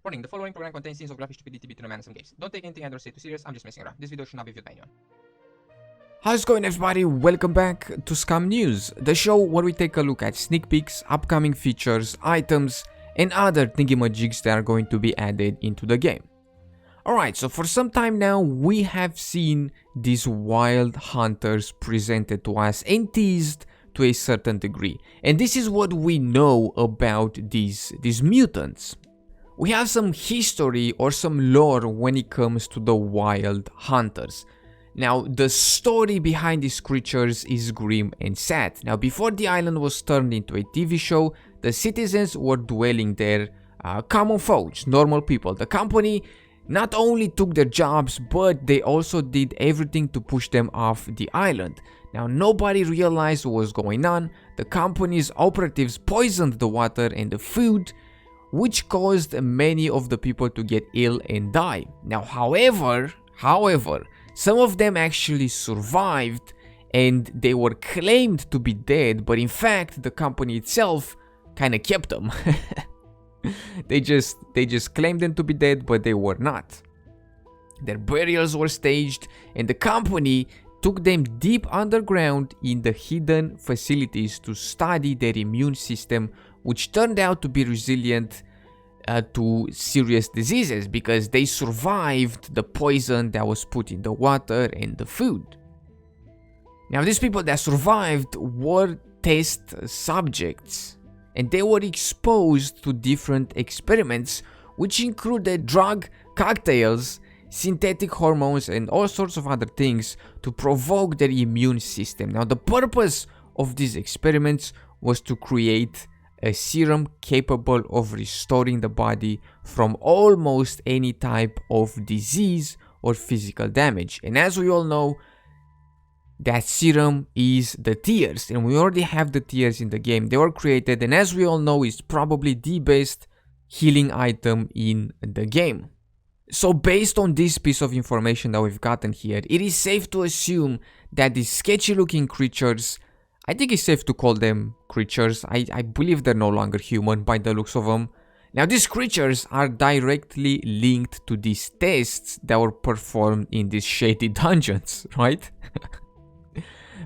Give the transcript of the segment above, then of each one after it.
Warning, the following program contains scenes of graphic stupidity between a man and some gays. Don't take anything I don't say too serious, I'm just messing around. This video should not be viewed by anyone. How's it going, everybody? Welcome back to Scum News, the show where we take a look at sneak peeks, upcoming features, items, and other thingy-majigs that are going to be added into the game. Alright, so for some time now, we have seen these wild hunters presented to us and teased to a certain degree. And this is what we know about these mutants. We have some history or some lore when it comes to the wild hunters. Now, the story behind these creatures is grim and sad. Now, before the island was turned into a TV show, the citizens were dwelling there, common folks, normal people. The company not only took their jobs, but they also did everything to push them off the island. Now, nobody realized what was going on. The company's operatives poisoned the water and the food, which caused many of the people to get ill and die. Now, however, some of them actually survived and they were claimed to be dead, but in fact, the company itself kind of kept them. They just claimed them to be dead, but they were not. Their burials were staged, and the company took them deep underground in the hidden facilities to study their immune system, which turned out to be resilient to serious diseases because they survived the poison that was put in the water and the food. Now, these people that survived were test subjects, and they were exposed to different experiments, which included drug cocktails, synthetic hormones, and all sorts of other things to provoke their immune system. Now, the purpose of these experiments was to create a serum capable of restoring the body from almost any type of disease or physical damage. And as we all know, that serum is the tears, and we already have the tears in the game. They were created, and as we all know, it's probably the best healing item in the game. So based on this piece of information that we've gotten here, it is safe to assume that these sketchy looking creatures, I think it's safe to call them creatures. I believe they're no longer human by the looks of them. Now, these creatures are directly linked to these tests that were performed in these shady dungeons, right?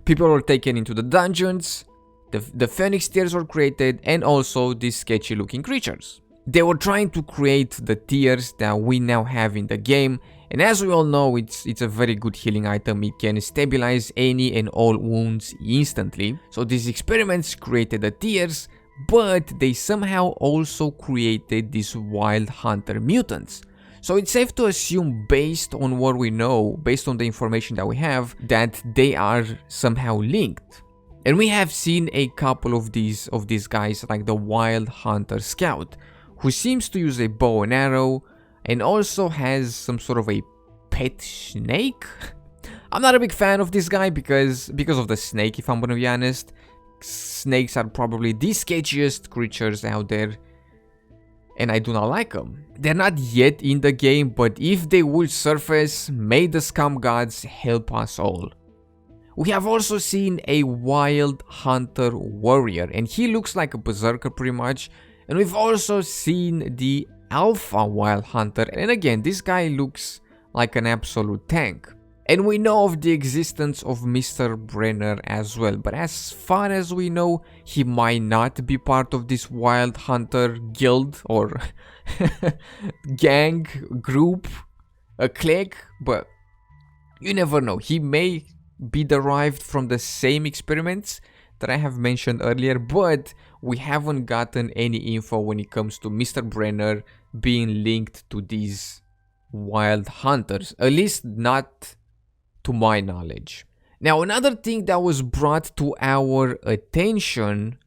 People were taken into the dungeons, the phoenix tears were created, and also these sketchy looking creatures. They were trying to create the tears that we now have in the game, and as we all know, it's a very good healing item. It can stabilize any and all wounds instantly. So these experiments created the tears, but they somehow also created these wild hunter mutants. So it's safe to assume, based on what we know, based on the information that we have, that they are somehow linked. And we have seen a couple of these guys, like the Wild Hunter Scout, who seems to use a bow and arrow and also has some sort of a pet snake. I'm not a big fan of this guy because of the snake, if I'm gonna be honest. Snakes are probably the sketchiest creatures out there, and I do not like them. They're not yet in the game, but if they will surface, may the scum gods help us all. We have also seen a wild hunter warrior, and he looks like a berserker pretty much. And we've also seen the alpha wild hunter, and again, this guy looks like an absolute tank. And we know of the existence of Mr. Brenner as well, but as far as we know, he might not be part of this wild hunter guild or gang, group, a clique, but you never know. He may be derived from the same experiments that I have mentioned earlier, but we haven't gotten any info when it comes to Mr. Brenner being linked to these wild hunters, at least not to my knowledge. Now, another thing that was brought to our attention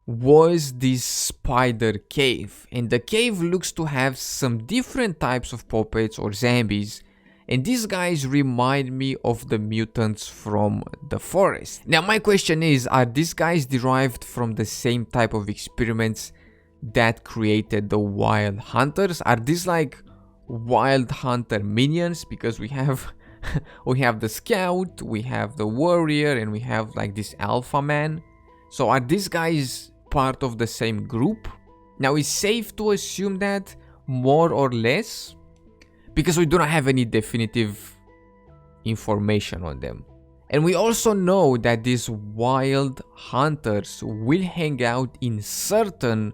was this spider cave, and the cave looks to have some different types of puppets or zombies, and these guys remind me of the mutants from the forest. Now, my question is, are these guys derived from the same type of experiments that created the wild hunters? Are these like wild hunter minions? Because we have the scout, we have the warrior, and we have like this alpha man. So are these guys part of the same group? Now, it's safe to assume that more or less, because we do not have any definitive information on them. And we also know that these wild hunters will hang out in certain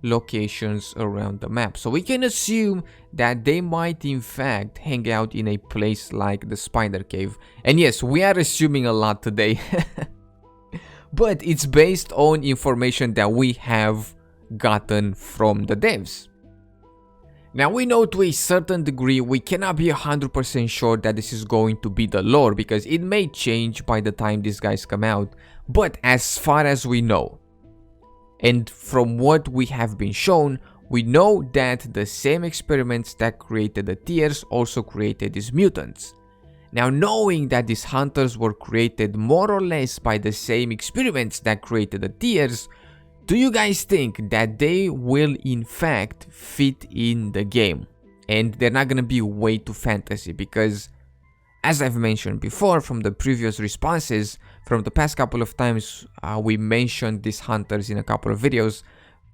locations around the map. So we can assume that they might in fact hang out in a place like the spider cave. And yes, we are assuming a lot today. But it's based on information that we have gotten from the devs. Now we know to a certain degree we cannot be 100% sure that this is going to be the lore, because it may change by the time these guys come out. But as far as we know, and from what we have been shown, we know that the same experiments that created the tiers also created these mutants. Now, knowing that these hunters were created more or less by the same experiments that created the tiers, do you guys think that they will in fact fit in the game? And they're not gonna be way too fantasy, because as I've mentioned before from the previous responses, from the past couple of times we mentioned these hunters in a couple of videos,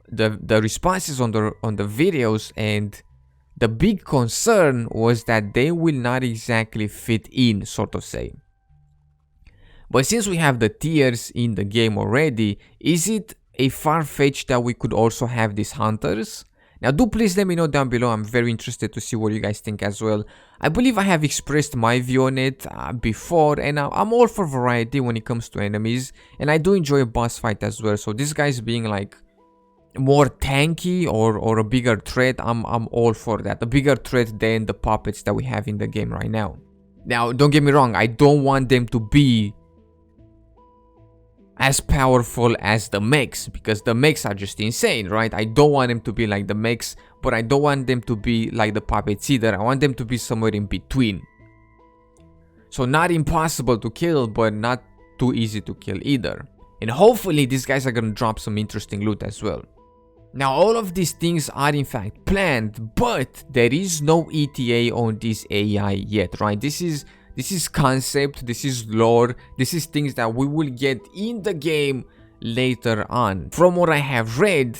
the responses on the videos, and the big concern was that they will not exactly fit in, sort of say. But since we have the tiers in the game already, is it a far-fetched that we could also have these hunters? Now do please let me know down below. I'm very interested to see what you guys think as well. I believe I have expressed my view on it before, and I'm all for variety when it comes to enemies, and I do enjoy a boss fight as well. So this guy's being like more tanky or a bigger threat, I'm all for that. A bigger threat than the puppets that we have in the game right now. Now don't get me wrong, I don't want them to be as powerful as the mechs, because the mechs are just insane, right? I don't want them to be like the mechs, but I don't want them to be like the puppets either. I want them to be somewhere in between. So not impossible to kill, but not too easy to kill either. And hopefully these guys are gonna drop some interesting loot as well. Now all of these things are in fact planned, but there is no ETA on this AI yet, right? This is concept, this is lore, this is things that we will get in the game later on. From what I have read,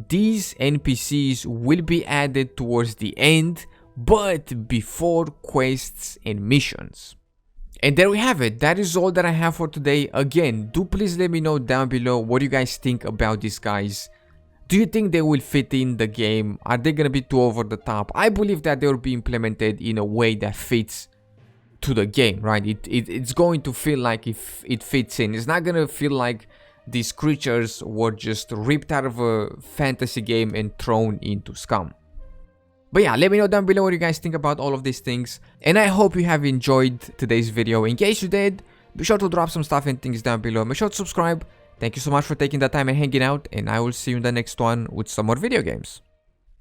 these NPCs will be added towards the end, but before quests and missions. And there we have it. That is all that I have for today. Again, do please let me know down below what you guys think about these guys. Do you think they will fit in the game? Are they gonna be too over the top? I believe that they will be implemented in a way that fits to the game, right? It's going to feel like if it fits in. It's not gonna feel like these creatures were just ripped out of a fantasy game and thrown into Scum. But yeah, let me know down below what you guys think about all of these things, and I hope you have enjoyed today's video. In case you did, be sure to drop some stuff and things down below. Make sure to subscribe. Thank you so much for taking the time and hanging out, and I will see you in the next one with some more video games.